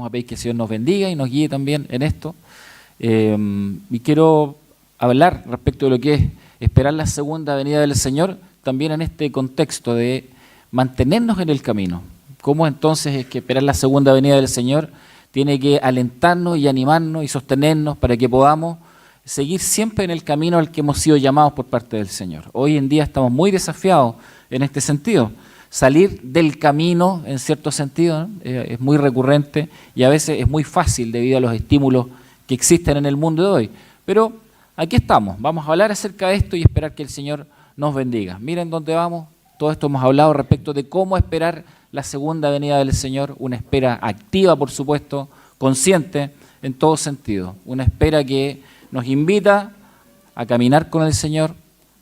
Vamos a pedir que el Señor nos bendiga y nos guíe también en esto. Y quiero hablar respecto de lo que es esperar la segunda venida del Señor, también en este contexto de mantenernos en el camino. ¿Cómo entonces es que esperar la segunda venida del Señor tiene que alentarnos y animarnos y sostenernos para que podamos seguir siempre en el camino al que hemos sido llamados por parte del Señor? Hoy en día estamos muy desafiados en este sentido. Salir del camino, en cierto sentido, ¿no? Es muy recurrente y a veces es muy fácil debido a los estímulos que existen en el mundo de hoy. Pero aquí estamos, vamos a hablar acerca de esto y esperar que el Señor nos bendiga. Miren dónde vamos, todo esto hemos hablado respecto de cómo esperar la segunda venida del Señor, una espera activa, por supuesto, consciente en todo sentido, una espera que nos invita a caminar con el Señor,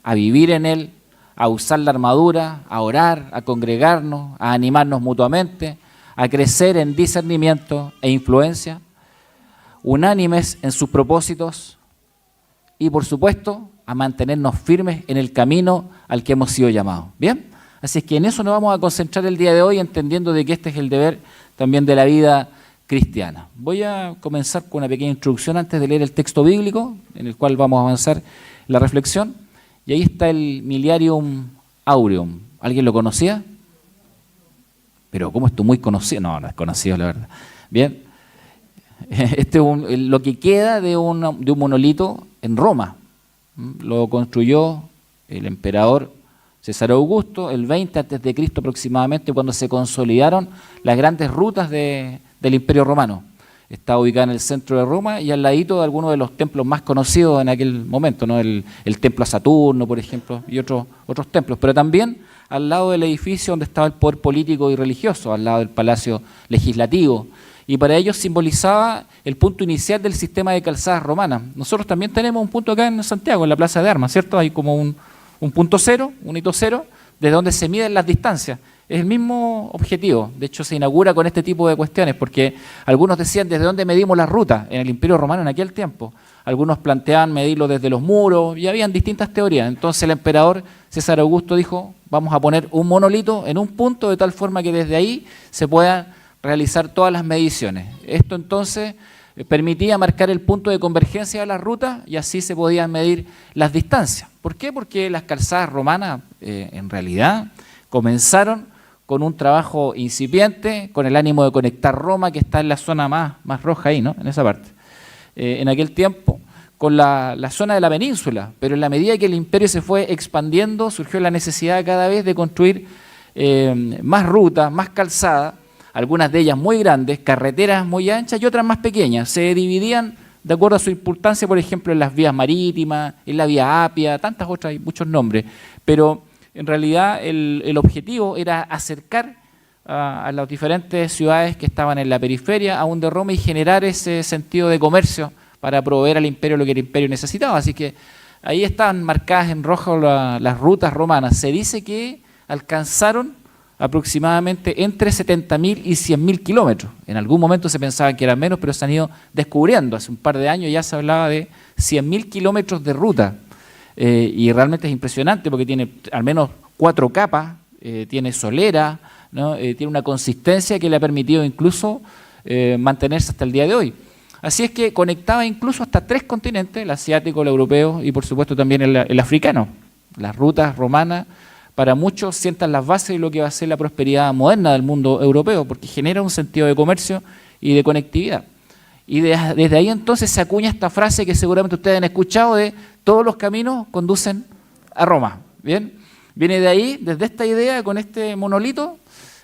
a vivir en Él, a usar la armadura, a orar, a congregarnos, a animarnos mutuamente, a crecer en discernimiento e influencia, unánimes en sus propósitos y, por supuesto, a mantenernos firmes en el camino al que hemos sido llamados. ¿Bien? Así es que en eso nos vamos a concentrar el día de hoy, entendiendo de que este es el deber también de la vida cristiana. Voy a comenzar con una pequeña introducción antes de leer el texto bíblico, en el cual vamos a avanzar la reflexión. Y ahí está el Milarium Aureum. ¿Alguien lo conocía? Pero ¿cómo esto muy conocido? No, no es conocido, la verdad. Bien, este es lo que queda de un monolito en Roma. Lo construyó el emperador César Augusto el 20 a.C. aproximadamente, cuando se consolidaron las grandes rutas del Imperio Romano. Está ubicada en el centro de Roma y al ladito de algunos de los templos más conocidos en aquel momento, ¿no? El templo a Saturno, por ejemplo, y otros templos, pero también al lado del edificio donde estaba el poder político y religioso, al lado del palacio legislativo, y para ellos simbolizaba el punto inicial del sistema de calzadas romanas. Nosotros también tenemos un punto acá en Santiago, en la Plaza de Armas, ¿cierto? Hay como un punto cero, un hito cero, desde donde se miden las distancias. Es el mismo objetivo, de hecho se inaugura con este tipo de cuestiones, porque algunos decían desde dónde medimos las rutas en el Imperio Romano en aquel tiempo. Algunos planteaban medirlo desde los muros y habían distintas teorías. Entonces el emperador César Augusto dijo, vamos a poner un monolito en un punto de tal forma que desde ahí se puedan realizar todas las mediciones. Esto entonces permitía marcar el punto de convergencia de las rutas y así se podían medir las distancias. ¿Por qué? Porque las calzadas romanas en realidad comenzaron con un trabajo incipiente, con el ánimo de conectar Roma, que está en la zona más roja ahí, ¿no? En esa parte. En aquel tiempo, con la zona de la península, pero en la medida que el imperio se fue expandiendo, surgió la necesidad cada vez de construir más rutas, más calzadas, algunas de ellas muy grandes, carreteras muy anchas y otras más pequeñas. Se dividían de acuerdo a su importancia, por ejemplo, en las vías marítimas, en la vía Apia, tantas otras, hay muchos nombres, pero en realidad el objetivo era acercar a las diferentes ciudades que estaban en la periferia aún de Roma y generar ese sentido de comercio para proveer al imperio lo que el imperio necesitaba. Así que ahí están marcadas en rojo las rutas romanas. Se dice que alcanzaron aproximadamente entre 70.000 y 100.000 kilómetros. En algún momento se pensaba que eran menos, pero se han ido descubriendo. Hace un par de años ya se hablaba de 100.000 kilómetros de ruta. Y realmente es impresionante porque tiene al menos 4 capas, tiene solera, ¿no? Tiene una consistencia que le ha permitido incluso mantenerse hasta el día de hoy. Así es que conectaba incluso hasta 3 continentes, el asiático, el europeo y por supuesto también el africano. Las rutas romanas para muchos sientan las bases de lo que va a ser la prosperidad moderna del mundo europeo, porque genera un sentido de comercio y de conectividad. Y desde ahí entonces se acuña esta frase que seguramente ustedes han escuchado de todos los caminos conducen a Roma. ¿Bien? Viene de ahí, desde esta idea con este monolito,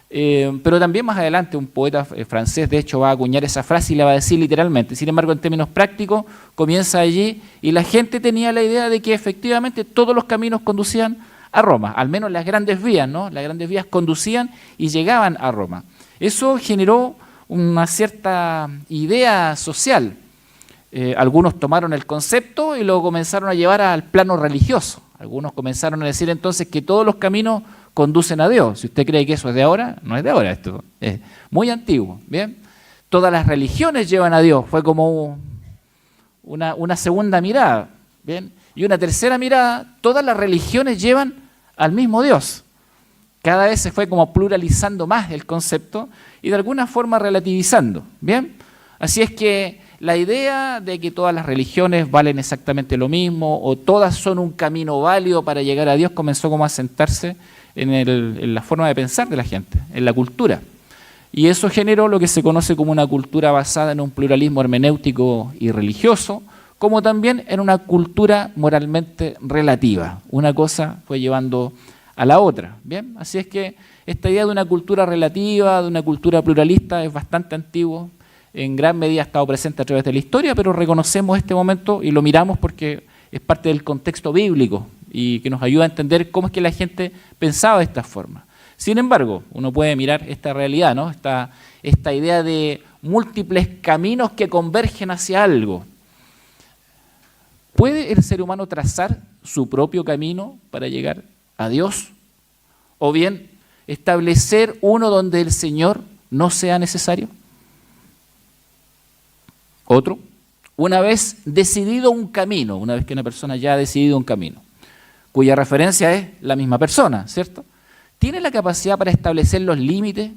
pero también más adelante un poeta francés de hecho va a acuñar esa frase y la va a decir literalmente. Sin embargo, en términos prácticos, comienza allí y la gente tenía la idea de que efectivamente todos los caminos conducían a Roma, al menos las grandes vías, ¿no? Las grandes vías conducían y llegaban a Roma. Eso generó una cierta idea social. Algunos tomaron el concepto y lo comenzaron a llevar al plano religioso. Algunos comenzaron a decir entonces que todos los caminos conducen a Dios. Si usted cree que eso es de ahora, no es de ahora, esto es muy antiguo. ¿Bien? Todas las religiones llevan a Dios, fue como una segunda mirada. ¿Bien? Y una tercera mirada, todas las religiones llevan al mismo Dios. Cada vez se fue como pluralizando más el concepto y de alguna forma relativizando. ¿Bien? Así es que la idea de que todas las religiones valen exactamente lo mismo o todas son un camino válido para llegar a Dios comenzó como a sentarse en la forma de pensar de la gente, en la cultura. Y eso generó lo que se conoce como una cultura basada en un pluralismo hermenéutico y religioso, como también en una cultura moralmente relativa. Una cosa fue llevando a la otra. ¿Bien? Así es que esta idea de una cultura relativa, de una cultura pluralista, es bastante antigua. En gran medida ha estado presente a través de la historia, pero reconocemos este momento y lo miramos porque es parte del contexto bíblico y que nos ayuda a entender cómo es que la gente pensaba de esta forma. Sin embargo, uno puede mirar esta realidad, ¿no? Esta idea de múltiples caminos que convergen hacia algo. ¿Puede el ser humano trazar su propio camino para llegar a Dios? ¿O bien establecer uno donde el Señor no sea necesario? Otro, una vez decidido un camino, una vez que una persona ya ha decidido un camino, cuya referencia es la misma persona, ¿cierto? ¿Tiene la capacidad para establecer los límites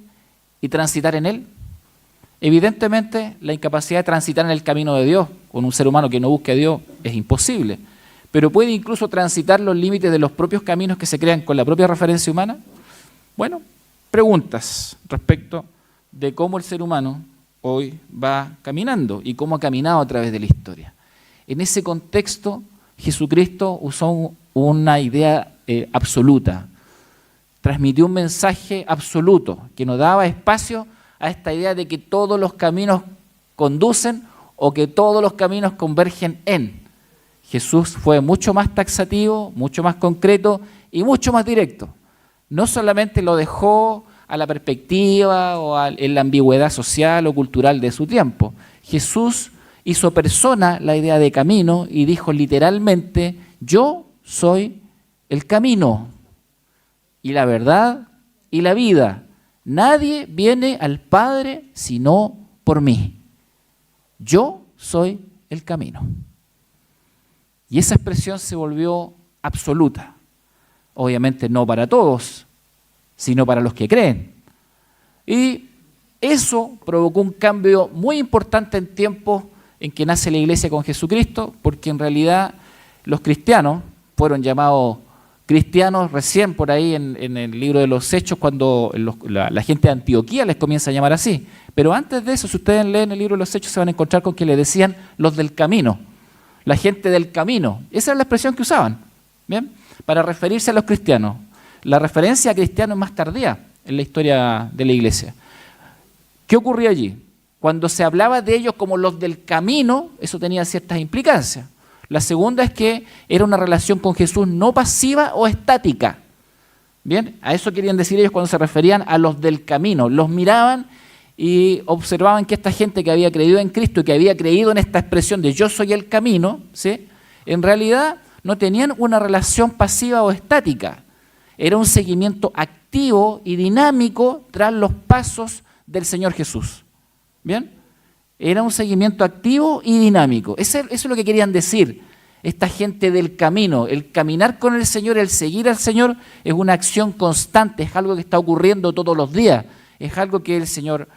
y transitar en él? Evidentemente, la incapacidad de transitar en el camino de Dios con un ser humano que no busque a Dios es imposible, pero puede incluso transitar los límites de los propios caminos que se crean con la propia referencia humana. Bueno, preguntas respecto de cómo el ser humano hoy va caminando y cómo ha caminado a través de la historia. En ese contexto, Jesucristo usó una idea absoluta, transmitió un mensaje absoluto que no daba espacio a esta idea de que todos los caminos conducen o que todos los caminos convergen en. Jesús fue mucho más taxativo, mucho más concreto y mucho más directo. No solamente lo dejó a la perspectiva o en la ambigüedad social o cultural de su tiempo. Jesús hizo persona la idea de camino y dijo literalmente, yo soy el camino y la verdad y la vida. Nadie viene al Padre sino por mí. Yo soy el camino. Y esa expresión se volvió absoluta. Obviamente no para todos, sino para los que creen. Y eso provocó un cambio muy importante en tiempos en que nace la iglesia con Jesucristo, porque en realidad los cristianos fueron llamados cristianos recién por ahí en el libro de los Hechos, cuando la gente de Antioquía les comienza a llamar así. Pero antes de eso, si ustedes leen el libro de los Hechos, se van a encontrar con que le decían los del camino, la gente del camino. Esa era la expresión que usaban, ¿bien? Para referirse a los cristianos. La referencia a cristiano es más tardía en la historia de la iglesia. ¿Qué ocurrió allí? Cuando se hablaba de ellos como los del camino, eso tenía ciertas implicancias. La segunda es que era una relación con Jesús no pasiva o estática. Bien, a eso querían decir ellos cuando se referían a los del camino. Los miraban y observaban que esta gente que había creído en Cristo y que había creído en esta expresión de yo soy el camino, ¿sí? En realidad no tenían una relación pasiva o estática. Era un seguimiento activo y dinámico tras los pasos del Señor Jesús. ¿Bien? Era un seguimiento activo y dinámico. Eso es lo que querían decir esta gente del camino. El caminar con el Señor, el seguir al Señor, es una acción constante, es algo que está ocurriendo todos los días. Es algo que el Señor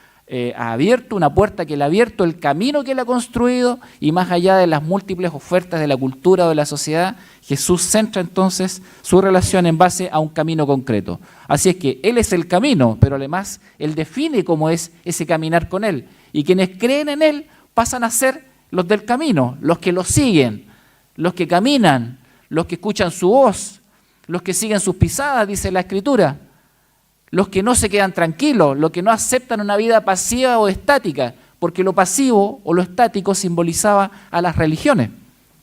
ha abierto, una puerta que Él ha abierto, el camino que Él ha construido, y más allá de las múltiples ofertas de la cultura o de la sociedad, Jesús centra entonces su relación en base a un camino concreto. Así es que Él es el camino, pero además Él define cómo es ese caminar con Él. Y quienes creen en Él pasan a ser los del camino, los que lo siguen, los que caminan, los que escuchan su voz, los que siguen sus pisadas, dice la Escritura. Los que no se quedan tranquilos, los que no aceptan una vida pasiva o estática, porque lo pasivo o lo estático simbolizaba a las religiones,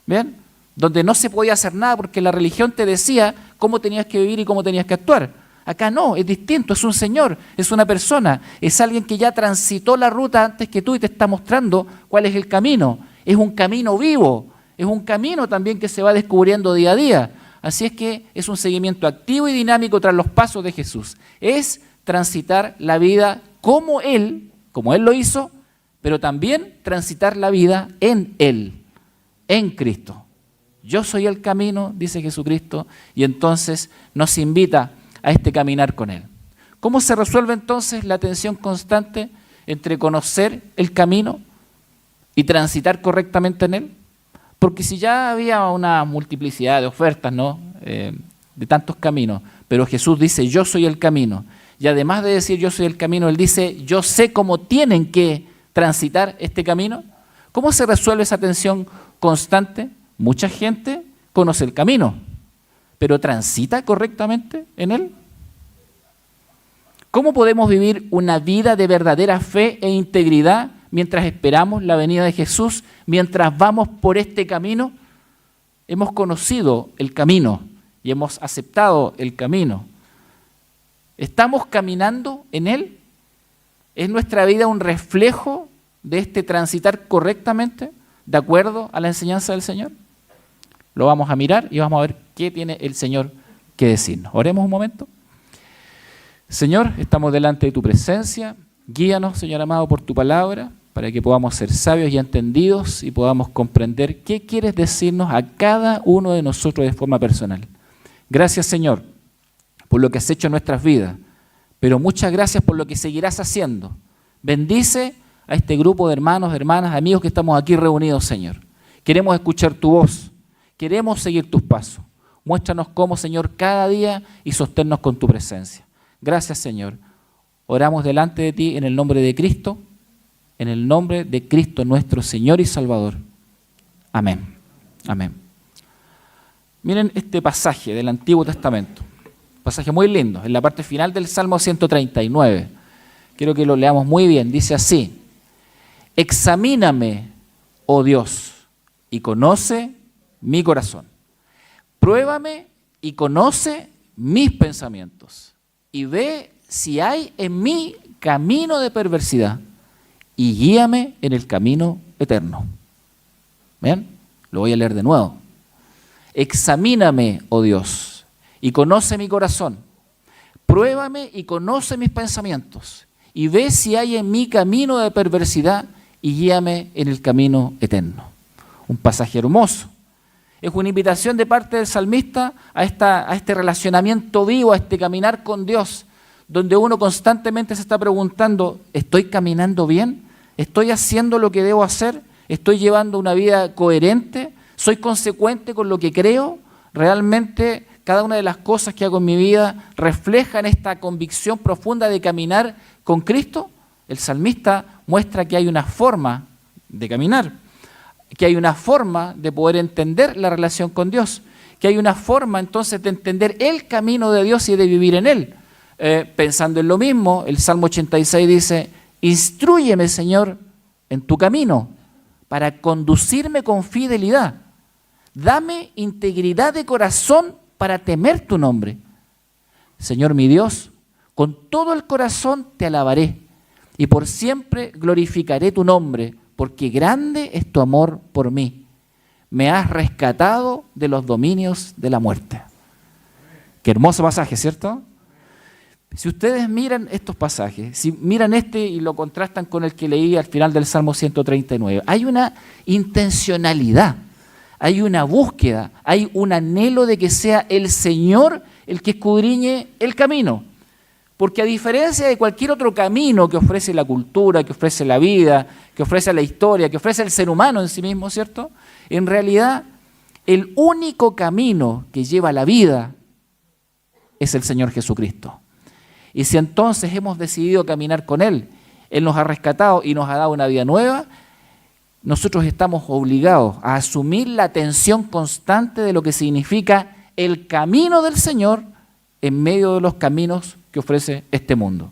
¿bien? Donde no se podía hacer nada porque la religión te decía cómo tenías que vivir y cómo tenías que actuar. Acá no, es distinto, es un Señor, es una persona, es alguien que ya transitó la ruta antes que tú y te está mostrando cuál es el camino. Es un camino vivo, es un camino también que se va descubriendo día a día. Así es que es un seguimiento activo y dinámico tras los pasos de Jesús. Es transitar la vida como Él lo hizo, pero también transitar la vida en Él, en Cristo. Yo soy el camino, dice Jesucristo, y entonces nos invita a este caminar con Él. ¿Cómo se resuelve entonces la tensión constante entre conocer el camino y transitar correctamente en Él? Porque si ya había una multiplicidad de ofertas, ¿no? De tantos caminos, pero Jesús dice, yo soy el camino. Y además de decir yo soy el camino, Él dice, yo sé cómo tienen que transitar este camino. ¿Cómo se resuelve esa tensión constante? Mucha gente conoce el camino, pero ¿transita correctamente en él? ¿Cómo podemos vivir una vida de verdadera fe e integridad mientras esperamos la venida de Jesús, mientras vamos por este camino? Hemos conocido el camino y hemos aceptado el camino. ¿Estamos caminando en él? ¿Es nuestra vida un reflejo de este transitar correctamente de acuerdo a la enseñanza del Señor? Lo vamos a mirar y vamos a ver qué tiene el Señor que decirnos. Oremos un momento. Señor, estamos delante de tu presencia. Guíanos, Señor amado, por tu palabra, para que podamos ser sabios y entendidos y podamos comprender qué quieres decirnos a cada uno de nosotros de forma personal. Gracias, Señor, por lo que has hecho en nuestras vidas, pero muchas gracias por lo que seguirás haciendo. Bendice a este grupo de hermanos, hermanas, amigos que estamos aquí reunidos, Señor. Queremos escuchar tu voz, queremos seguir tus pasos. Muéstranos cómo, Señor, cada día y sosténnos con tu presencia. Gracias, Señor. Oramos delante de ti en el nombre de Cristo nuestro Señor y Salvador. Amén. Amén. Miren este pasaje del Antiguo Testamento, pasaje muy lindo, en la parte final del Salmo 139. Quiero que lo leamos muy bien. Dice así: examíname, oh Dios, y conoce mi corazón. Pruébame y conoce mis pensamientos. Y ve si hay en mí camino de perversidad y guíame en el camino eterno. ¿Ven? Lo voy a leer de nuevo. Examíname, oh Dios, y conoce mi corazón. Pruébame y conoce mis pensamientos. Y ve si hay en mí camino de perversidad y guíame en el camino eterno. Un pasaje hermoso. Es una invitación de parte del salmista a este relacionamiento vivo, a este caminar con Dios, donde uno constantemente se está preguntando, ¿estoy caminando bien? ¿Estoy haciendo lo que debo hacer? ¿Estoy llevando una vida coherente? ¿Soy consecuente con lo que creo? ¿Realmente cada una de las cosas que hago en mi vida reflejan esta convicción profunda de caminar con Cristo? El salmista muestra que hay una forma de caminar, que hay una forma de poder entender la relación con Dios, que hay una forma entonces de entender el camino de Dios y de vivir en él. Pensando en lo mismo, el Salmo 86 dice, instrúyeme, Señor, en tu camino, para conducirme con fidelidad. Dame integridad de corazón para temer tu nombre. Señor mi Dios, con todo el corazón te alabaré y por siempre glorificaré tu nombre, porque grande es tu amor por mí. Me has rescatado de los dominios de la muerte. Qué hermoso pasaje, ¿cierto? Si ustedes miran estos pasajes, si miran este y lo contrastan con el que leí al final del Salmo 139, hay una intencionalidad, hay una búsqueda, hay un anhelo de que sea el Señor el que escudriñe el camino. Porque a diferencia de cualquier otro camino que ofrece la cultura, que ofrece la vida, que ofrece la historia, que ofrece el ser humano en sí mismo, ¿cierto? En realidad, el único camino que lleva a la vida es el Señor Jesucristo. Y si entonces hemos decidido caminar con Él, Él nos ha rescatado y nos ha dado una vida nueva, nosotros estamos obligados a asumir la tensión constante de lo que significa el camino del Señor en medio de los caminos que ofrece este mundo.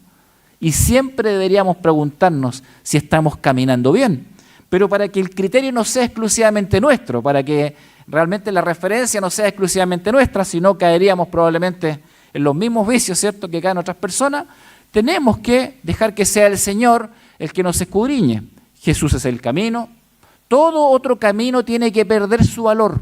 Y siempre deberíamos preguntarnos si estamos caminando bien, pero para que el criterio no sea exclusivamente nuestro, para que realmente la referencia no sea exclusivamente nuestra, sino caeríamos probablemente en los mismos vicios, ¿cierto?, que caen otras personas, tenemos que dejar que sea el Señor el que nos escudriñe. Jesús es el camino. Todo otro camino tiene que perder su valor.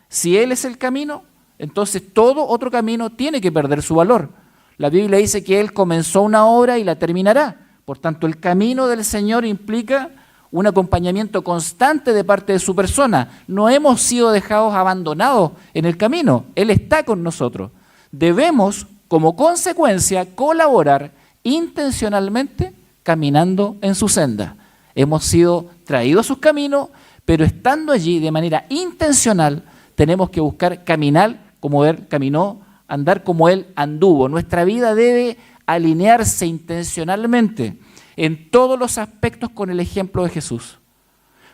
Si Él es el camino, entonces todo otro camino tiene que perder su valor. La Biblia dice que Él comenzó una obra y la terminará. Por tanto, el camino del Señor implica un acompañamiento constante de parte de su persona. No hemos sido dejados abandonados en el camino. Él está con nosotros. Debemos como consecuencia, colaborar intencionalmente caminando en su senda. Hemos sido traídos a sus caminos, pero estando allí de manera intencional, tenemos que buscar caminar como Él caminó, andar como Él anduvo. Nuestra vida debe alinearse intencionalmente en todos los aspectos con el ejemplo de Jesús,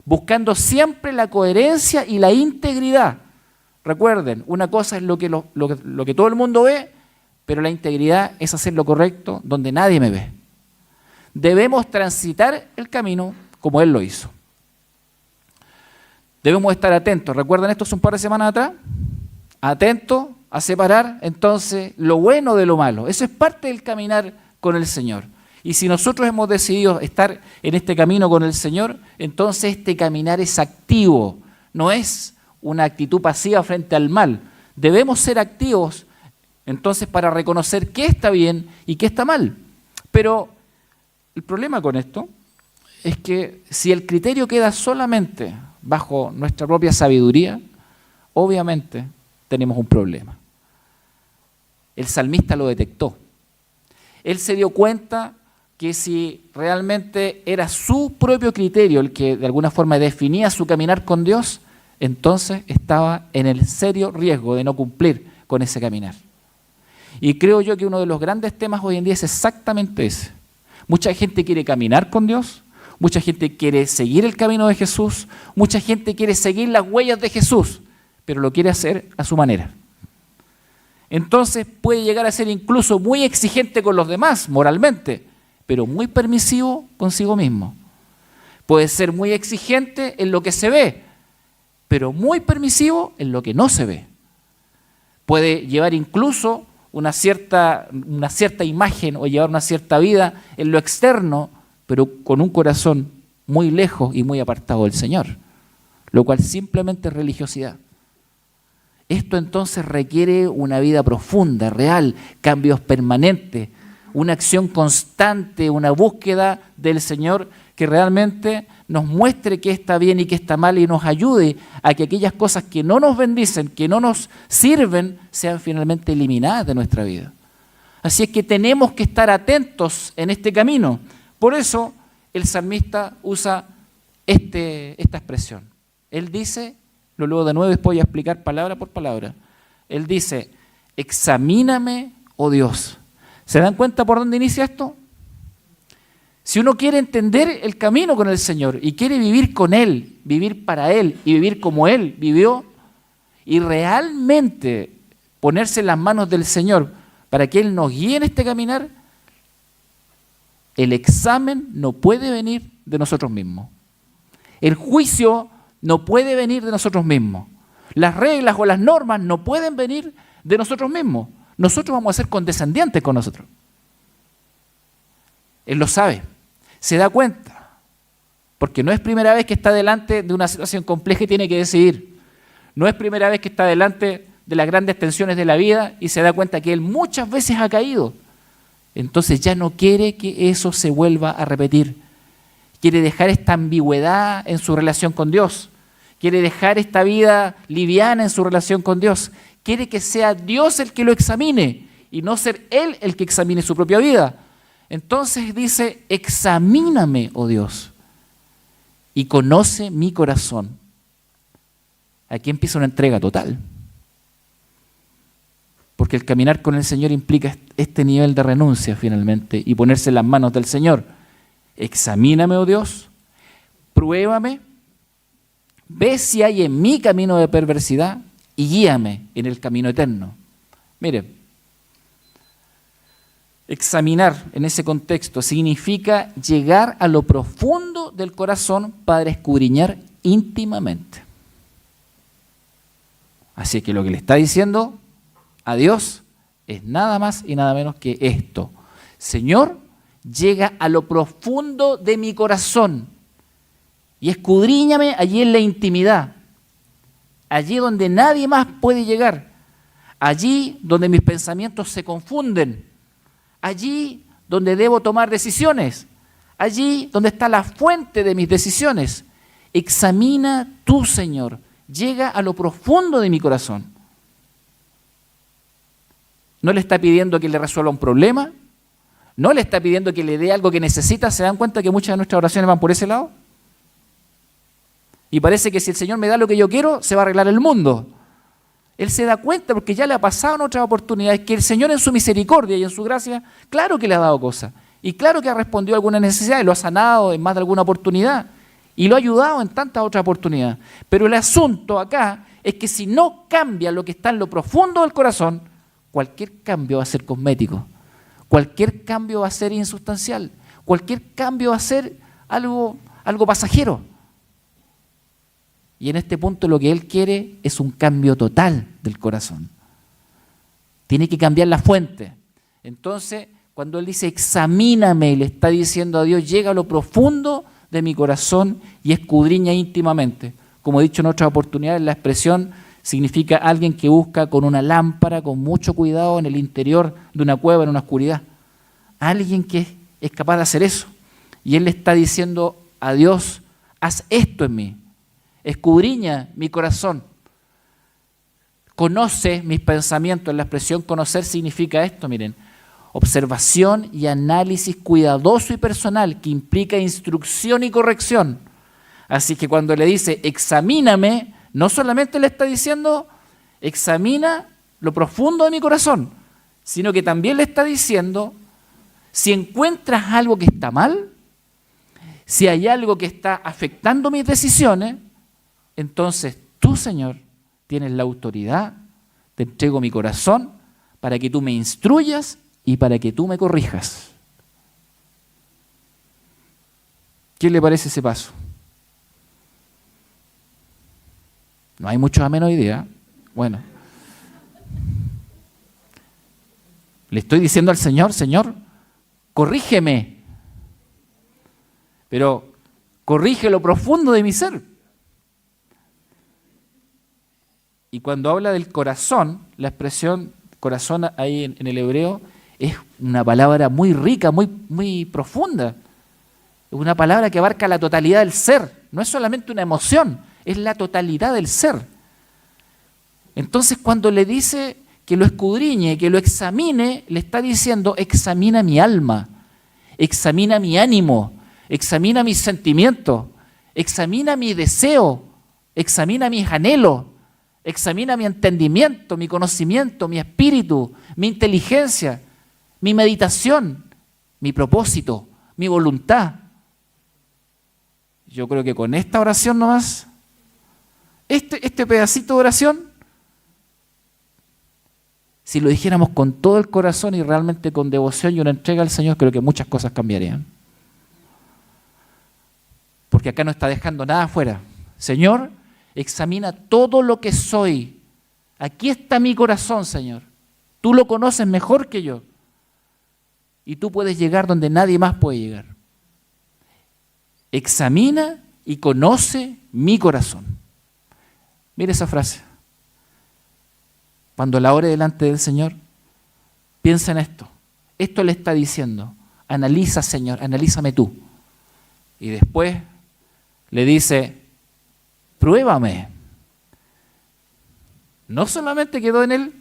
buscando siempre la coherencia y la integridad. Recuerden, una cosa es lo que todo el mundo ve, pero la integridad es hacer lo correcto donde nadie me ve. Debemos transitar el camino como Él lo hizo. Debemos estar atentos. ¿Recuerdan esto hace un par de semanas atrás? Atentos a separar entonces lo bueno de lo malo. Eso es parte del caminar con el Señor. Y si nosotros hemos decidido estar en este camino con el Señor, entonces este caminar es activo, no es una actitud pasiva frente al mal. Debemos ser activos entonces para reconocer qué está bien y qué está mal. Pero el problema con esto es que si el criterio queda solamente bajo nuestra propia sabiduría, obviamente tenemos un problema. El salmista lo detectó. Él se dio cuenta que si realmente era su propio criterio el que de alguna forma definía su caminar con Dios, entonces estaba en el serio riesgo de no cumplir con ese caminar. Y creo yo que uno de los grandes temas hoy en día es exactamente ese. Mucha gente quiere caminar con Dios, mucha gente quiere seguir el camino de Jesús, mucha gente quiere seguir las huellas de Jesús, pero lo quiere hacer a su manera. Entonces puede llegar a ser incluso muy exigente con los demás, moralmente, pero muy permisivo consigo mismo. Puede ser muy exigente en lo que se ve, pero muy permisivo en lo que no se ve. Puede llevar incluso una cierta imagen o llevar una cierta vida en lo externo, pero con un corazón muy lejos y muy apartado del Señor, lo cual simplemente es religiosidad. Esto entonces requiere una vida profunda, real, cambios permanentes, una acción constante, una búsqueda del Señor que realmente nos muestre qué está bien y qué está mal y nos ayude a que aquellas cosas que no nos bendicen, que no nos sirven, sean finalmente eliminadas de nuestra vida. Así es que tenemos que estar atentos en este camino. Por eso el salmista usa esta expresión. Él dice, lo leo de nuevo y después voy a explicar palabra por palabra. Él dice, examíname, oh Dios. ¿Se dan cuenta por dónde inicia esto? Si uno quiere entender el camino con el Señor y quiere vivir con Él, vivir para Él y vivir como Él vivió, y realmente ponerse en las manos del Señor para que Él nos guíe en este caminar, el examen no puede venir de nosotros mismos. El juicio no puede venir de nosotros mismos. Las reglas o las normas no pueden venir de nosotros mismos. Nosotros vamos a ser condescendientes con nosotros. Él lo sabe, se da cuenta, porque no es primera vez que está delante de una situación compleja y tiene que decidir. No es primera vez que está delante de las grandes tensiones de la vida y se da cuenta que él muchas veces ha caído. Entonces ya no quiere que eso se vuelva a repetir. Quiere dejar esta ambigüedad en su relación con Dios. Quiere dejar esta vida liviana en su relación con Dios. Quiere que sea Dios el que lo examine y no ser Él el que examine su propia vida. Entonces dice, examíname, oh Dios, y conoce mi corazón. Aquí empieza una entrega total. Porque el caminar con el Señor implica este nivel de renuncia finalmente y ponerse en las manos del Señor. Examíname, oh Dios, pruébame, ve si hay en mí camino de perversidad y guíame en el camino eterno. Mire, examinar en ese contexto significa llegar a lo profundo del corazón para escudriñar íntimamente. Así que lo que le está diciendo a Dios es nada más y nada menos que esto. Señor, llega a lo profundo de mi corazón y escudriñame allí en la intimidad, allí donde nadie más puede llegar, allí donde mis pensamientos se confunden, allí donde debo tomar decisiones, allí donde está la fuente de mis decisiones. Examina tú, Señor, llega a lo profundo de mi corazón. no le está pidiendo que le resuelva un problema, no le está pidiendo que le dé algo que necesita. ¿Se dan cuenta que muchas de nuestras oraciones van por ese lado? Y parece que si el Señor me da lo que yo quiero, se va a arreglar el mundo. Él se da cuenta, porque ya le ha pasado en otras oportunidades, que el Señor en su misericordia y en su gracia, claro que le ha dado cosas. Y claro que ha respondido a alguna necesidad y lo ha sanado en más de alguna oportunidad. Y lo ha ayudado en tantas otras oportunidades. Pero el asunto acá es que si no cambia lo que está en lo profundo del corazón, cualquier cambio va a ser cosmético. Cualquier cambio va a ser insustancial. Cualquier cambio va a ser algo pasajero. Y en este punto lo que Él quiere es un cambio total del corazón. Tiene que cambiar la fuente. Entonces, cuando Él dice, examíname, le está diciendo a Dios, llega a lo profundo de mi corazón y escudriña íntimamente. Como he dicho en otras oportunidades, la expresión significa alguien que busca con una lámpara, con mucho cuidado en el interior de una cueva, en una oscuridad. Alguien que es capaz de hacer eso. Y Él le está diciendo a Dios, haz esto en mí. Escudriña mi corazón. Conoce mis pensamientos. La expresión conocer significa esto, miren. Observación y análisis cuidadoso y personal que implica instrucción y corrección. Así que cuando le dice, examíname, no solamente le está diciendo, examina lo profundo de mi corazón, sino que también le está diciendo, si encuentras algo que está mal, si hay algo que está afectando mis decisiones, entonces tú, Señor, tienes la autoridad, te entrego mi corazón para que tú me instruyas y para que tú me corrijas. ¿Qué le parece ese paso? No hay mucho amén hoy día. Bueno, le estoy diciendo al Señor, Señor, corrígeme, pero corrige lo profundo de mi ser. Y cuando habla del corazón, la expresión corazón ahí en el hebreo es una palabra muy rica, muy profunda. Es una palabra que abarca la totalidad del ser. No es solamente una emoción, es la totalidad del ser. Entonces, cuando le dice que lo escudriñe, que lo examine, le está diciendo, examina mi alma, examina mi ánimo, examina mis sentimientos, examina mi deseo, examina mis anhelos, examina mi entendimiento, mi conocimiento, mi espíritu, mi inteligencia, mi meditación, mi propósito, mi voluntad. Yo creo que con esta oración nomás, este pedacito de oración, si lo dijéramos con todo el corazón y realmente con devoción y una entrega al Señor, creo que muchas cosas cambiarían. Porque acá no está dejando nada afuera. Señor, examina todo lo que soy. Aquí está mi corazón, Señor. Tú lo conoces mejor que yo. Y tú puedes llegar donde nadie más puede llegar. Examina y conoce mi corazón. Mire esa frase. Cuando la ore delante del Señor, piensa en esto. Esto le está diciendo, analiza, Señor, analízame tú. Y después le dice, pruébame. No solamente quedó en él,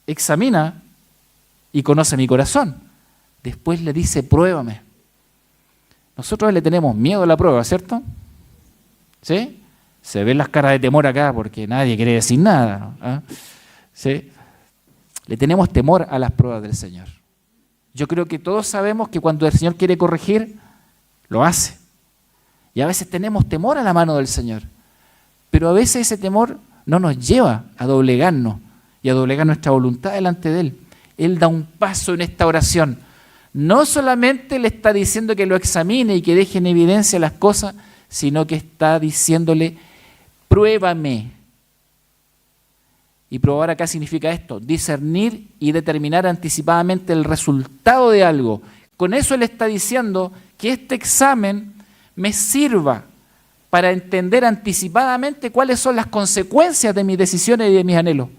examina y conoce mi corazón. Después le dice, pruébame. Nosotros le tenemos miedo a la prueba, ¿cierto? ¿Sí? Se ven las caras de temor acá porque nadie quiere decir nada, ¿no? ¿Ah? ¿Sí? Le tenemos temor a las pruebas del Señor. Yo creo que todos sabemos que cuando el Señor quiere corregir, lo hace. Y a veces tenemos temor a la mano del Señor. Pero a veces ese temor no nos lleva a doblegarnos y a doblegar nuestra voluntad delante de Él. Él da un paso en esta oración. No solamente le está diciendo que lo examine y que deje en evidencia las cosas, sino que está diciéndole, pruébame. Y probar acá significa esto, discernir y determinar anticipadamente el resultado de algo. Con eso Él está diciendo que este examen me sirva para entender anticipadamente cuáles son las consecuencias de mis decisiones y de mis anhelos.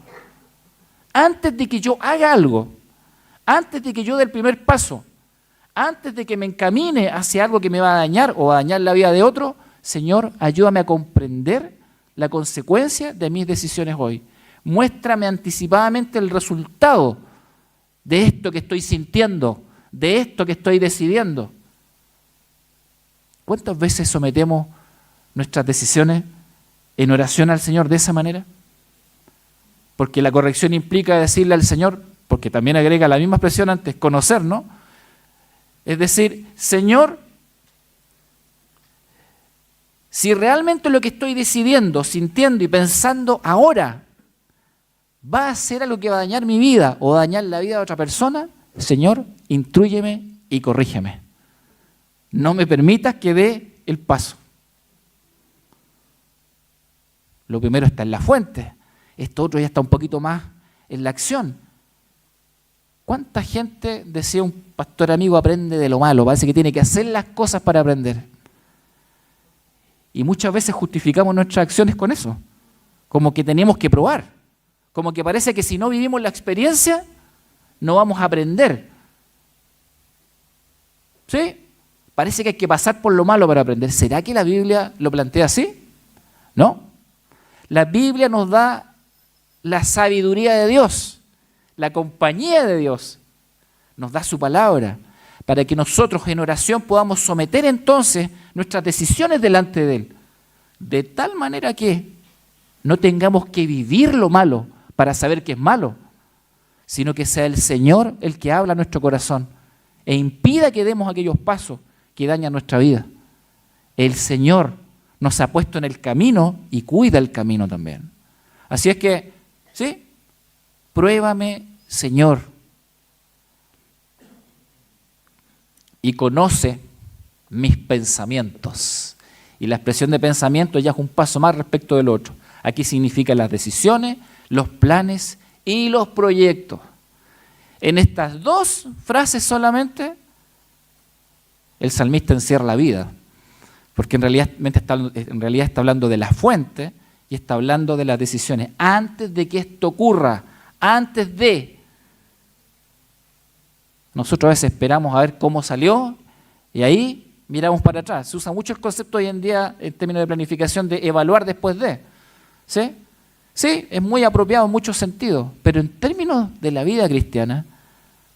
Antes de que yo haga algo, antes de que yo dé el primer paso, antes de que me encamine hacia algo que me va a dañar o a dañar la vida de otro, Señor, ayúdame a comprender la consecuencia de mis decisiones hoy. Muéstrame anticipadamente el resultado de esto que estoy sintiendo, de esto que estoy decidiendo. ¿Cuántas veces sometemos nuestras decisiones en oración al Señor de esa manera? Porque la corrección implica decirle al Señor, porque también agrega la misma expresión antes, conocer, ¿no? Es decir, Señor, si realmente lo que estoy decidiendo, sintiendo y pensando ahora va a ser algo que va a dañar mi vida o dañar la vida de otra persona, Señor, instrúyeme y corrígeme. No me permitas que dé el paso. Lo primero está en la fuente. Esto otro ya está un poquito más en la acción. ¿Cuánta gente, decía un pastor amigo, aprende de lo malo? Parece que tiene que hacer las cosas para aprender. Y muchas veces justificamos nuestras acciones con eso. Como que tenemos que probar. Como que parece que si no vivimos la experiencia, no vamos a aprender. ¿Sí? Parece que hay que pasar por lo malo para aprender. ¿Será que la Biblia lo plantea así? No. La Biblia nos da la sabiduría de Dios, la compañía de Dios. Nos da su palabra para que nosotros en oración podamos someter entonces nuestras decisiones delante de Él. De tal manera que no tengamos que vivir lo malo para saber que es malo, sino que sea el Señor el que habla a nuestro corazón e impida que demos aquellos pasos que dañan nuestra vida. El Señor nos ha puesto en el camino y cuida el camino también. Así es que, ¿sí? Pruébame, Señor, y conoce mis pensamientos. Y la expresión de pensamiento ya es un paso más respecto del otro. Aquí significa las decisiones, los planes y los proyectos. En estas dos frases solamente, el salmista encierra la vida, porque en realidad está hablando de la fuente y está hablando de las decisiones. Antes de que esto ocurra, antes de, nosotros a veces esperamos a ver cómo salió y ahí miramos para atrás. Se usa mucho el concepto hoy en día en términos de planificación de evaluar después de. ¿Sí? Sí, es muy apropiado en muchos sentidos, pero en términos de la vida cristiana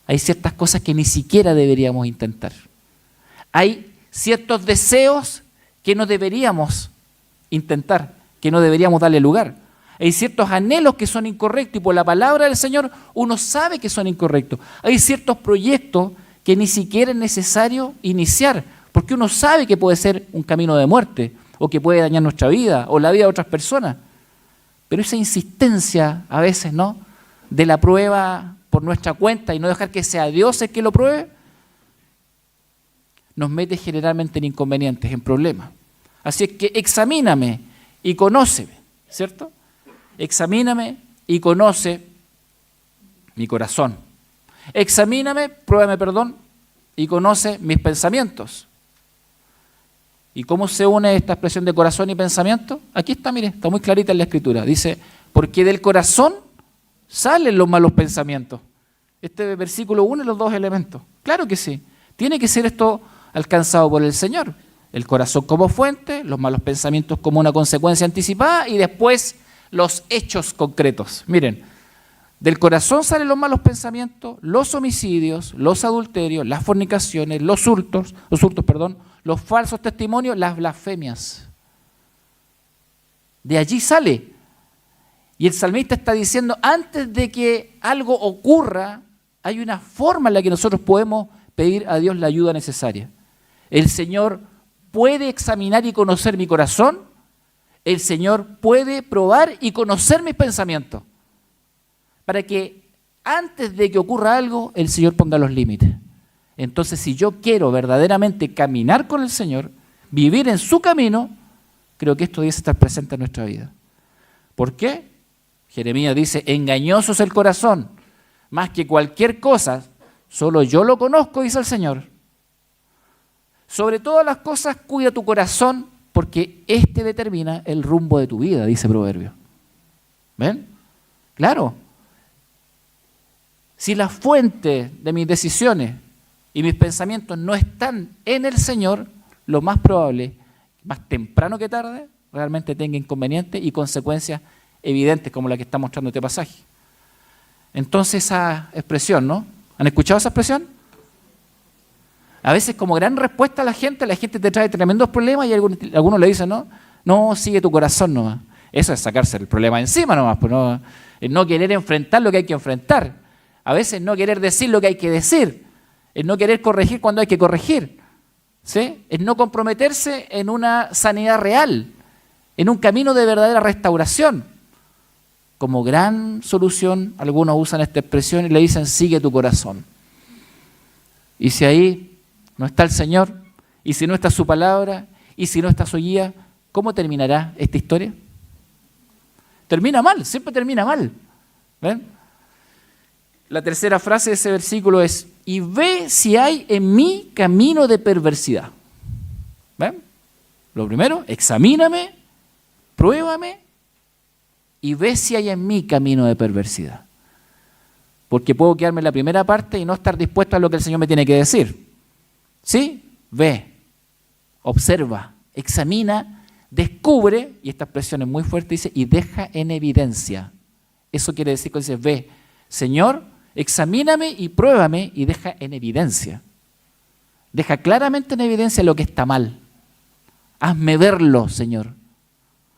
hay ciertas cosas que ni siquiera deberíamos intentar. Hay ciertos deseos que no deberíamos intentar, que no deberíamos darle lugar. Hay ciertos anhelos que son incorrectos y por la palabra del Señor uno sabe que son incorrectos. Hay ciertos proyectos que ni siquiera es necesario iniciar, porque uno sabe que puede ser un camino de muerte o que puede dañar nuestra vida o la vida de otras personas. Pero esa insistencia a veces, ¿no?, de la prueba por nuestra cuenta y no dejar que sea Dios el que lo pruebe, nos mete generalmente en inconvenientes, en problemas. Así es que examíname y conóceme, ¿cierto? Examíname y conoce mi corazón. Examíname, pruébame, perdón, y conoce mis pensamientos. ¿Y cómo se une esta expresión de corazón y pensamiento? Aquí está, mire, está muy clarita en la Escritura. Dice, porque del corazón salen los malos pensamientos. Este versículo une los dos elementos. Claro que sí. Tiene que ser esto alcanzado por el Señor. El corazón como fuente, los malos pensamientos como una consecuencia anticipada y después los hechos concretos. Miren, del corazón salen los malos pensamientos, los homicidios, los adulterios, las fornicaciones, los hurtos, los falsos testimonios, las blasfemias. De allí sale. Y el salmista está diciendo, antes de que algo ocurra, hay una forma en la que nosotros podemos pedir a Dios la ayuda necesaria. El Señor puede examinar y conocer mi corazón. El Señor puede probar y conocer mis pensamientos. Para que antes de que ocurra algo, el Señor ponga los límites. Entonces, si yo quiero verdaderamente caminar con el Señor, vivir en su camino, creo que esto debe estar presente en nuestra vida. ¿Por qué? Jeremías dice, engañoso es el corazón, más que cualquier cosa, solo yo lo conozco, dice el Señor. Sobre todas las cosas, cuida tu corazón, porque este determina el rumbo de tu vida, dice Proverbio. ¿Ven? Claro. Si la fuente de mis decisiones y mis pensamientos no están en el Señor, lo más probable, más temprano que tarde, realmente tenga inconvenientes y consecuencias evidentes como la que está mostrando este pasaje. Entonces esa expresión, ¿no?, ¿Han escuchado esa expresión? A veces como gran respuesta a la gente te trae tremendos problemas y algunos le dicen, no, sigue tu corazón nomás. Eso es sacarse el problema encima nomás, pues no querer enfrentar lo que hay que enfrentar. A veces no querer decir lo que hay que decir. Es no querer corregir cuando hay que corregir. ¿Sí? Es no comprometerse en una sanidad real, en un camino de verdadera restauración. Como gran solución, algunos usan esta expresión y le dicen, sigue tu corazón. Y si ahí no está el Señor, y si no está su palabra, y si no está su guía, ¿cómo terminará esta historia? Termina mal, siempre termina mal. ¿Ven? La tercera frase de ese versículo es, y ve si hay en mí camino de perversidad. ¿Ven? Lo primero, examíname, pruébame, y ve si hay en mí camino de perversidad. Porque puedo quedarme en la primera parte y no estar dispuesto a lo que el Señor me tiene que decir. ¿Sí? Ve, observa, examina, descubre, y esta expresión es muy fuerte, dice, y deja en evidencia. Eso quiere decir que dice, ve, Señor, examíname y pruébame y deja en evidencia. Deja claramente en evidencia lo que está mal. Hazme verlo, Señor.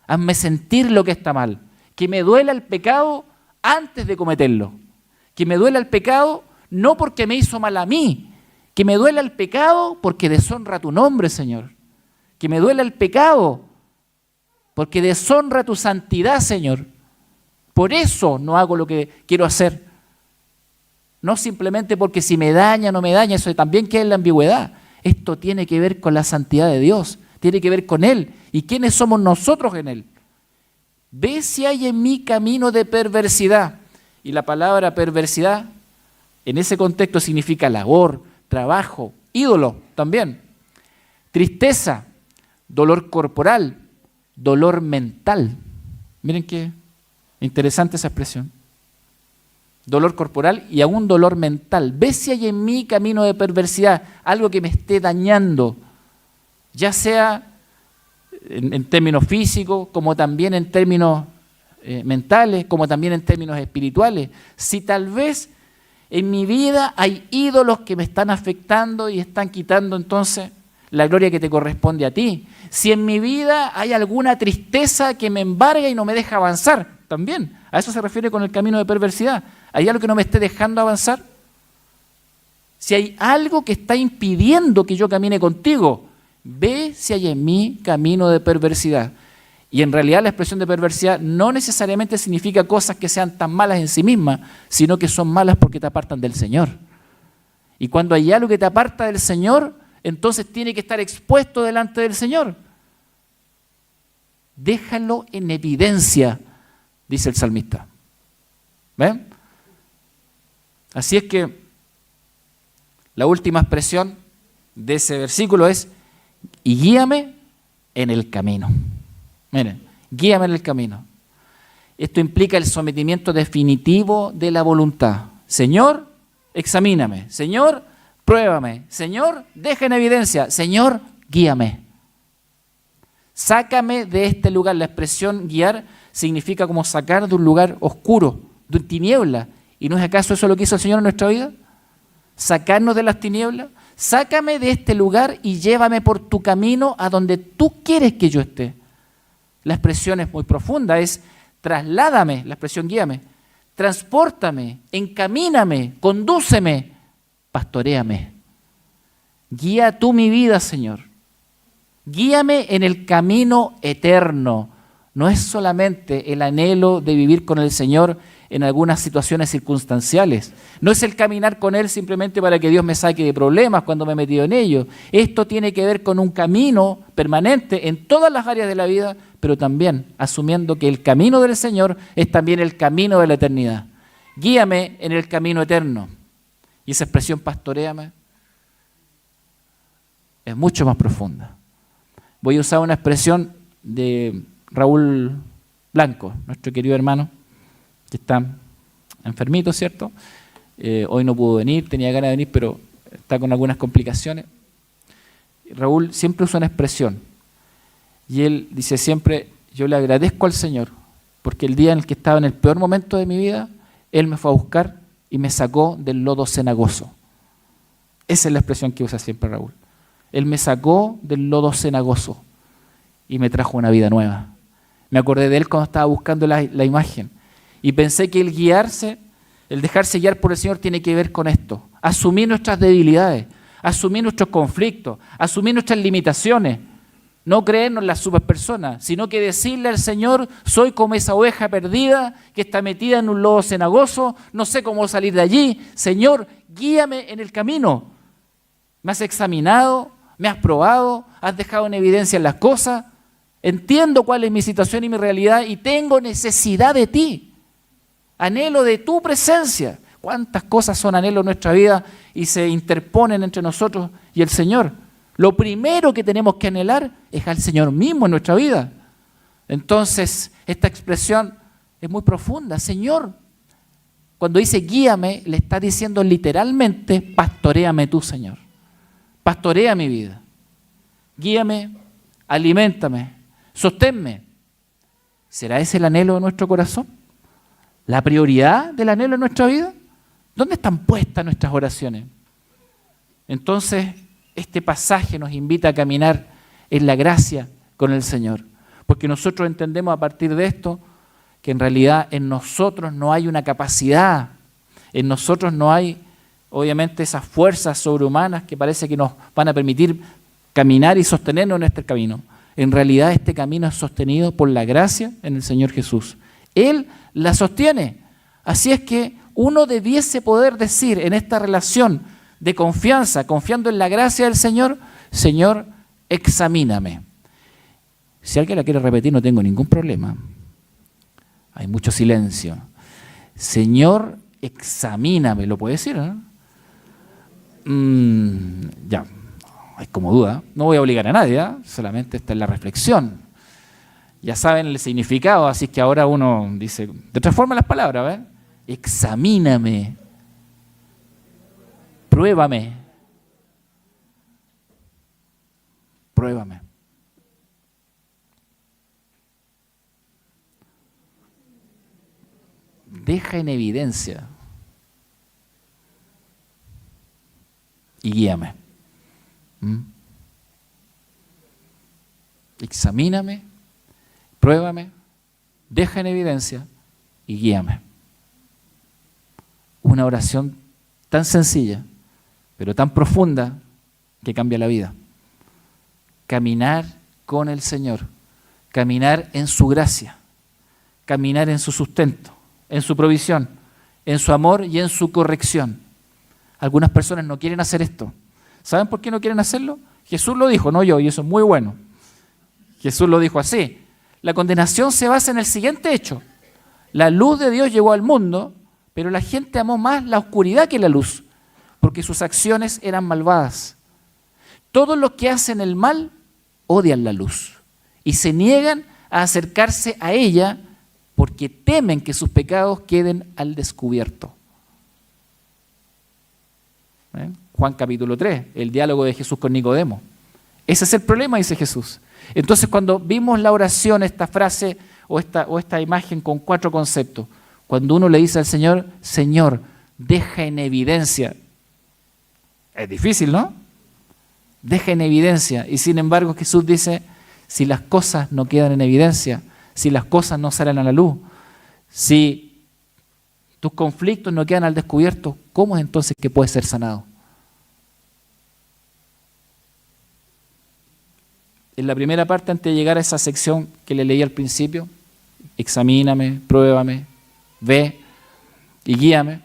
Hazme sentir lo que está mal. Que me duela el pecado antes de cometerlo. Que me duela el pecado no porque me hizo mal a mí. Que me duela el pecado porque deshonra tu nombre, Señor. Que me duela el pecado porque deshonra tu santidad, Señor. Por eso no hago lo que quiero hacer. No simplemente porque si me daña o no me daña, eso también queda en la ambigüedad. Esto tiene que ver con la santidad de Dios, tiene que ver con Él. ¿Y quiénes somos nosotros en Él? Ve si hay en mí camino de perversidad. Y la palabra perversidad en ese contexto significa labor, trabajo, ídolo también. Tristeza, dolor corporal, dolor mental. Miren qué interesante esa expresión. Dolor corporal y aún dolor mental. Ve si hay en mí camino de perversidad, algo que me esté dañando, ya sea en términos físicos, como también en términos mentales, como también en términos espirituales. Si tal vez en mi vida hay ídolos que me están afectando y están quitando entonces la gloria que te corresponde a ti. Si en mi vida hay alguna tristeza que me embarga y no me deja avanzar, también. A eso se refiere con el camino de perversidad. ¿Hay algo que no me esté dejando avanzar? Si hay algo que está impidiendo que yo camine contigo, ve si hay en mí camino de perversidad. Y en realidad la expresión de perversidad no necesariamente significa cosas que sean tan malas en sí mismas, sino que son malas porque te apartan del Señor. Y cuando hay algo que te aparta del Señor, entonces tiene que estar expuesto delante del Señor. Déjalo en evidencia, dice el salmista. ¿Ven? Así es que la última expresión de ese versículo es, y guíame en el camino. Miren, guíame en el camino. Esto implica el sometimiento definitivo de la voluntad. Señor, examíname. Señor, pruébame. Señor, deja en evidencia. Señor, guíame. Sácame de este lugar. La expresión guiar significa como sacar de un lugar oscuro, de tiniebla. ¿Y no es acaso eso lo que hizo el Señor en nuestra vida? Sacarnos de las tinieblas. Sácame de este lugar y llévame por tu camino a donde tú quieres que yo esté. La expresión es muy profunda, es trasládame, la expresión guíame, transpórtame, encamíname, condúceme, pastoréame. Guía tú mi vida, Señor. Guíame en el camino eterno. No es solamente el anhelo de vivir con el Señor en algunas situaciones circunstanciales. No es el caminar con Él simplemente para que Dios me saque de problemas cuando me he metido en ellos. Esto tiene que ver con un camino permanente en todas las áreas de la vida, pero también asumiendo que el camino del Señor es también el camino de la eternidad. Guíame en el camino eterno. Y esa expresión pastoréame es mucho más profunda. Voy a usar una expresión de Raúl Blanco, nuestro querido hermano, que está enfermito, ¿cierto? Hoy no pudo venir, tenía ganas de venir, pero está con algunas complicaciones. Raúl siempre usa una expresión, y él dice siempre, yo le agradezco al Señor, porque el día en el que estaba en el peor momento de mi vida, Él me fue a buscar y me sacó del lodo cenagoso. Esa es la expresión que usa siempre Raúl. Él me sacó del lodo cenagoso y me trajo una vida nueva. Me acordé de él cuando estaba buscando la imagen y pensé que el guiarse, el dejarse guiar por el Señor tiene que ver con esto. Asumir nuestras debilidades, asumir nuestros conflictos, asumir nuestras limitaciones. No creernos las superpersonas, sino que decirle al Señor, soy como esa oveja perdida que está metida en un lodo cenagoso, no sé cómo salir de allí. Señor, guíame en el camino. Me has examinado, me has probado, has dejado en evidencia las cosas, entiendo cuál es mi situación y mi realidad y tengo necesidad de ti. Anhelo de tu presencia. ¿Cuántas cosas son anhelos en nuestra vida y se interponen entre nosotros y el Señor? Lo primero que tenemos que anhelar es al Señor mismo en nuestra vida. Entonces, esta expresión es muy profunda. Señor, cuando dice guíame, le está diciendo literalmente, pastoréame tú, Señor. Pastorea mi vida. Guíame, aliméntame, sosténme. ¿Será ese el anhelo de nuestro corazón? ¿La prioridad del anhelo en nuestra vida? ¿Dónde están puestas nuestras oraciones? Entonces, este pasaje nos invita a caminar en la gracia con el Señor, porque nosotros entendemos a partir de esto que en realidad en nosotros no hay una capacidad, en nosotros no hay obviamente esas fuerzas sobrehumanas que parece que nos van a permitir caminar y sostenernos en este camino. En realidad este camino es sostenido por la gracia en el Señor Jesús. Él la sostiene. Así es que uno debiese poder decir en esta relación de confianza, confiando en la gracia del Señor, Señor, examíname. Si alguien la quiere repetir, no tengo ningún problema. Hay mucho silencio. Señor, examíname. ¿Lo puede decir, no? Ya, hay como duda. No voy a obligar a nadie, ¿eh? Solamente esta es la reflexión. Ya saben el significado, así que ahora uno dice, de otra forma las palabras, ¿ven? Examíname. Pruébame. Pruébame. Deja en evidencia y guíame. Examíname, pruébame, deja en evidencia y guíame. Una oración tan sencilla, pero tan profunda que cambia la vida. Caminar con el Señor, caminar en su gracia, caminar en su sustento, en su provisión, en su amor y en su corrección. Algunas personas no quieren hacer esto. ¿Saben por qué no quieren hacerlo? Jesús lo dijo, no yo, y eso es muy bueno. Jesús lo dijo así. La condenación se basa en el siguiente hecho. La luz de Dios llegó al mundo, pero la gente amó más la oscuridad que la luz, porque sus acciones eran malvadas. Todos los que hacen el mal odian la luz y se niegan a acercarse a ella porque temen que sus pecados queden al descubierto. Juan capítulo 3, el diálogo de Jesús con Nicodemo. Ese es el problema, dice Jesús. Entonces, cuando vimos la oración, esta frase o esta imagen con 4 conceptos, cuando uno le dice al Señor, Señor, deja en evidencia. Es difícil, ¿no? Deja en evidencia. Y sin embargo, Jesús dice, si las cosas no quedan en evidencia, si las cosas no salen a la luz, si tus conflictos no quedan al descubierto, ¿cómo es entonces que puedes ser sanado? En la primera parte, antes de llegar a esa sección que le leí al principio, examíname, pruébame, ve y guíame,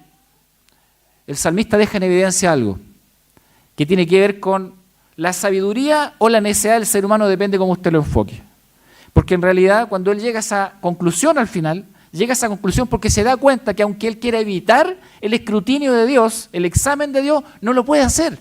el salmista deja en evidencia algo que tiene que ver con la sabiduría o la necedad del ser humano, depende cómo usted lo enfoque. Porque en realidad, cuando él llega a esa conclusión al final, llega a esa conclusión porque se da cuenta que aunque él quiera evitar el escrutinio de Dios, el examen de Dios, no lo puede hacer.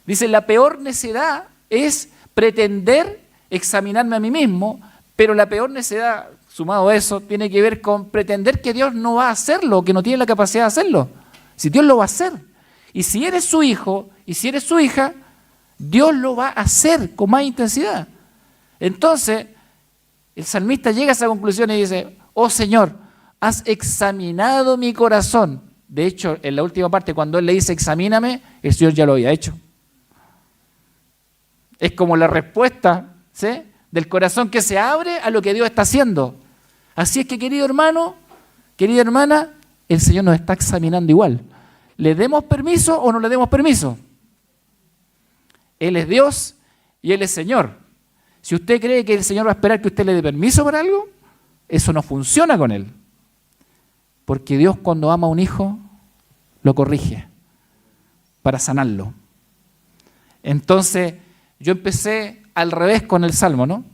Dice, la peor necedad es pretender examinarme a mí mismo, pero la peor necedad, sumado a eso, tiene que ver con pretender que Dios no va a hacerlo, que no tiene la capacidad de hacerlo. Si Dios lo va a hacer. Y si eres su hijo, y si eres su hija, Dios lo va a hacer con más intensidad. Entonces, el salmista llega a esa conclusión y dice, oh Señor, has examinado mi corazón. De hecho, en la última parte, cuando Él le dice examíname, el Señor ya lo había hecho. Es como la respuesta, ¿sí?, del corazón que se abre a lo que Dios está haciendo. Así es que, querido hermano, querida hermana, el Señor nos está examinando igual. ¿Le demos permiso o no le demos permiso? Él es Dios y Él es Señor. Si usted cree que el Señor va a esperar que usted le dé permiso para algo, eso no funciona con Él. Porque Dios, cuando ama a un hijo, lo corrige para sanarlo. Entonces, yo empecé al revés con el Salmo, ¿no?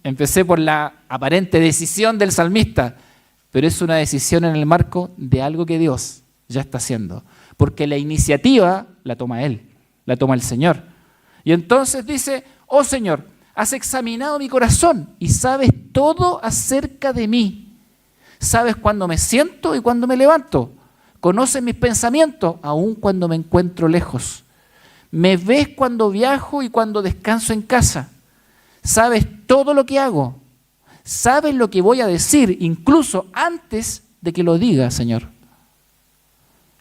Empecé por la aparente decisión del salmista, pero es una decisión en el marco de algo que Dios ya está haciendo. Porque la iniciativa la toma Él, la toma el Señor. Y entonces dice, oh Señor, has examinado mi corazón y sabes todo acerca de mí. Sabes cuándo me siento y cuándo me levanto. Conoces mis pensamientos, aun cuando me encuentro lejos. Me ves cuando viajo y cuando descanso en casa. Sabes todo lo que hago. Sabes lo que voy a decir, incluso antes de que lo diga, Señor.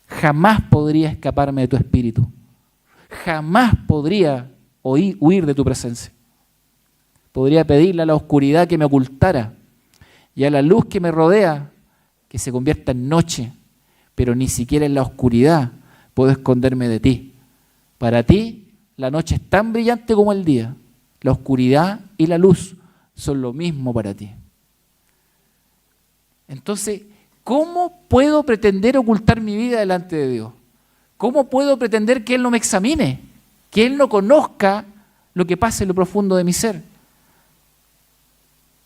Jamás podría escaparme de tu espíritu. Jamás podría huir de tu presencia. Podría pedirle a la oscuridad que me ocultara y a la luz que me rodea que se convierta en noche, pero ni siquiera en la oscuridad puedo esconderme de ti. Para ti, la noche es tan brillante como el día. La oscuridad y la luz son lo mismo para ti. Entonces, ¿cómo puedo pretender ocultar mi vida delante de Dios? ¿Cómo puedo pretender que Él no me examine? Que Él no conozca lo que pasa en lo profundo de mi ser.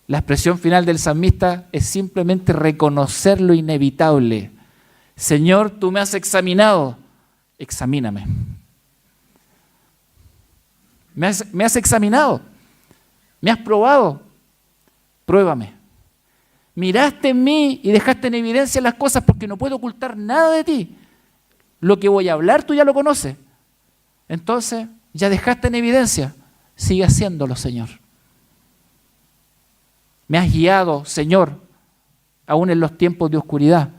La expresión final del salmista es simplemente reconocer lo inevitable. Señor, tú me has examinado, examíname. Me has examinado, me has probado, pruébame. Miraste en mí y dejaste en evidencia las cosas porque no puedo ocultar nada de ti. Lo que voy a hablar tú ya lo conoces. Entonces, ya dejaste en evidencia, sigue haciéndolo, Señor. Me has guiado, Señor, aún en los tiempos de oscuridad.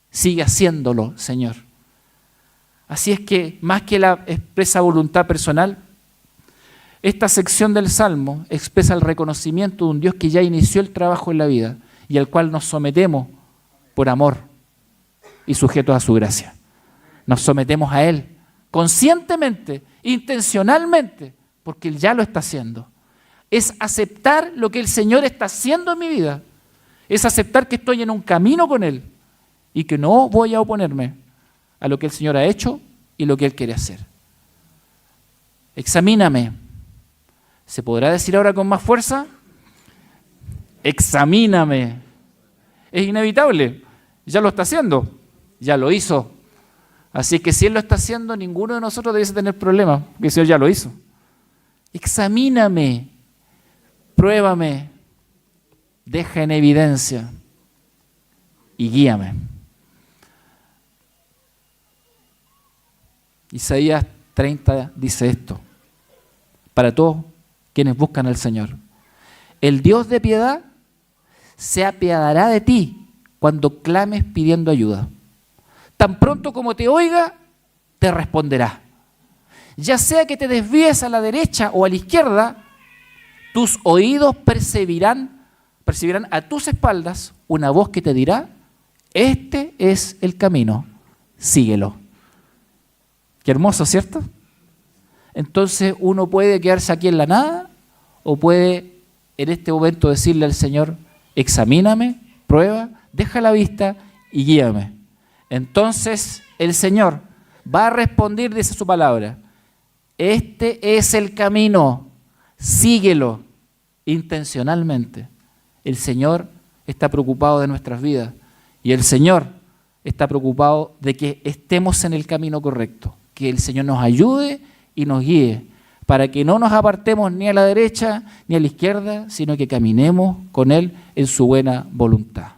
Sigue haciéndolo, Señor. Así es que, más que la expresa voluntad personal, esta sección del Salmo expresa el reconocimiento de un Dios que ya inició el trabajo en la vida y al cual nos sometemos por amor y sujetos a su gracia. Nos sometemos a Él conscientemente, intencionalmente, porque Él ya lo está haciendo. Es aceptar lo que el Señor está haciendo en mi vida. Es aceptar que estoy en un camino con Él y que no voy a oponerme a lo que el Señor ha hecho y lo que Él quiere hacer. Examíname. ¿Se podrá decir ahora con más fuerza? Examíname. Es inevitable. Ya lo está haciendo. Ya lo hizo. Así que si Él lo está haciendo, ninguno de nosotros debe tener problemas, porque el Señor ya lo hizo. Examíname. Pruébame. Deja en evidencia. Y guíame. Isaías 30 dice esto. Para todos quienes buscan al Señor. El Dios de piedad se apiadará de ti cuando clames pidiendo ayuda. Tan pronto como te oiga, te responderá. Ya sea que te desvíes a la derecha o a la izquierda, tus oídos percibirán a tus espaldas una voz que te dirá, este es el camino, síguelo. Qué hermoso, ¿cierto? Entonces uno puede quedarse aquí en la nada o puede en este momento decirle al Señor, examíname, prueba, deja la vista y guíame. Entonces el Señor va a responder, dice su palabra, este es el camino, síguelo intencionalmente. El Señor está preocupado de nuestras vidas y el Señor está preocupado de que estemos en el camino correcto, que el Señor nos ayude y nos guíe, para que no nos apartemos ni a la derecha ni a la izquierda, sino que caminemos con Él en su buena voluntad.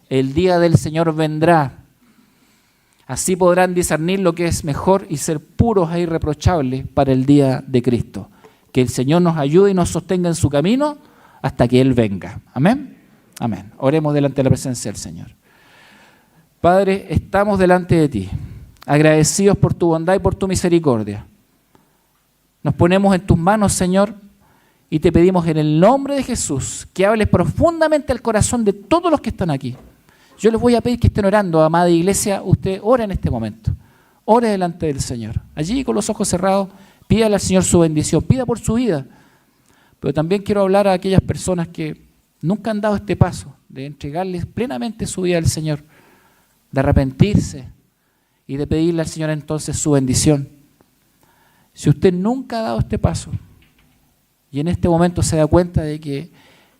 El día del Señor vendrá, así podrán discernir lo que es mejor y ser puros e irreprochables para el día de Cristo. Que el Señor nos ayude y nos sostenga en su camino hasta que Él venga. Amén. Amén. Oremos delante de la presencia del Señor. Padre, estamos delante de ti, agradecidos por tu bondad y por tu misericordia. Nos ponemos en tus manos, Señor, y te pedimos en el nombre de Jesús que hables profundamente al corazón de todos los que están aquí. Yo les voy a pedir que estén orando, amada iglesia. Usted ora en este momento. Ore delante del Señor. Allí con los ojos cerrados, pídale al Señor su bendición, pida por su vida. Pero también quiero hablar a aquellas personas que nunca han dado este paso de entregarles plenamente su vida al Señor, de arrepentirse y de pedirle al Señor entonces su bendición. Si usted nunca ha dado este paso y en este momento se da cuenta de que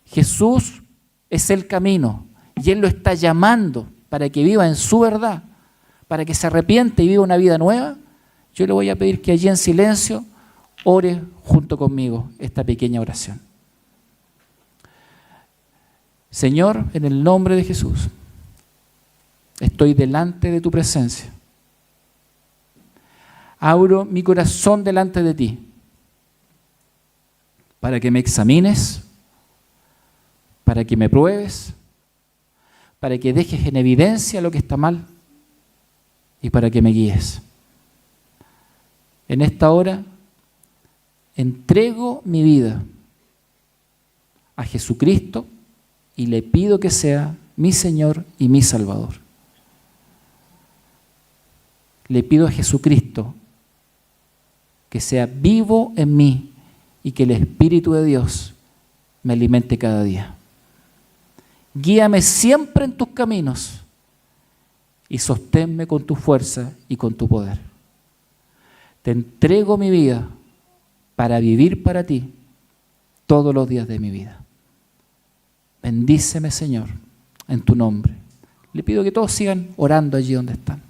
Jesús es el camino y Él lo está llamando para que viva en su verdad, para que se arrepiente y viva una vida nueva, yo le voy a pedir que allí en silencio ore junto conmigo esta pequeña oración. Señor, en el nombre de Jesús, estoy delante de tu presencia. Abro mi corazón delante de ti para que me examines, para que me pruebes, para que dejes en evidencia lo que está mal y para que me guíes. En esta hora entrego mi vida a Jesucristo y le pido que sea mi Señor y mi Salvador. Le pido a Jesucristo que sea vivo en mí y que el Espíritu de Dios me alimente cada día. Guíame siempre en tus caminos y sosténme con tu fuerza y con tu poder. Te entrego mi vida para vivir para ti todos los días de mi vida. Bendíceme, Señor, en tu nombre. Le pido que todos sigan orando allí donde están.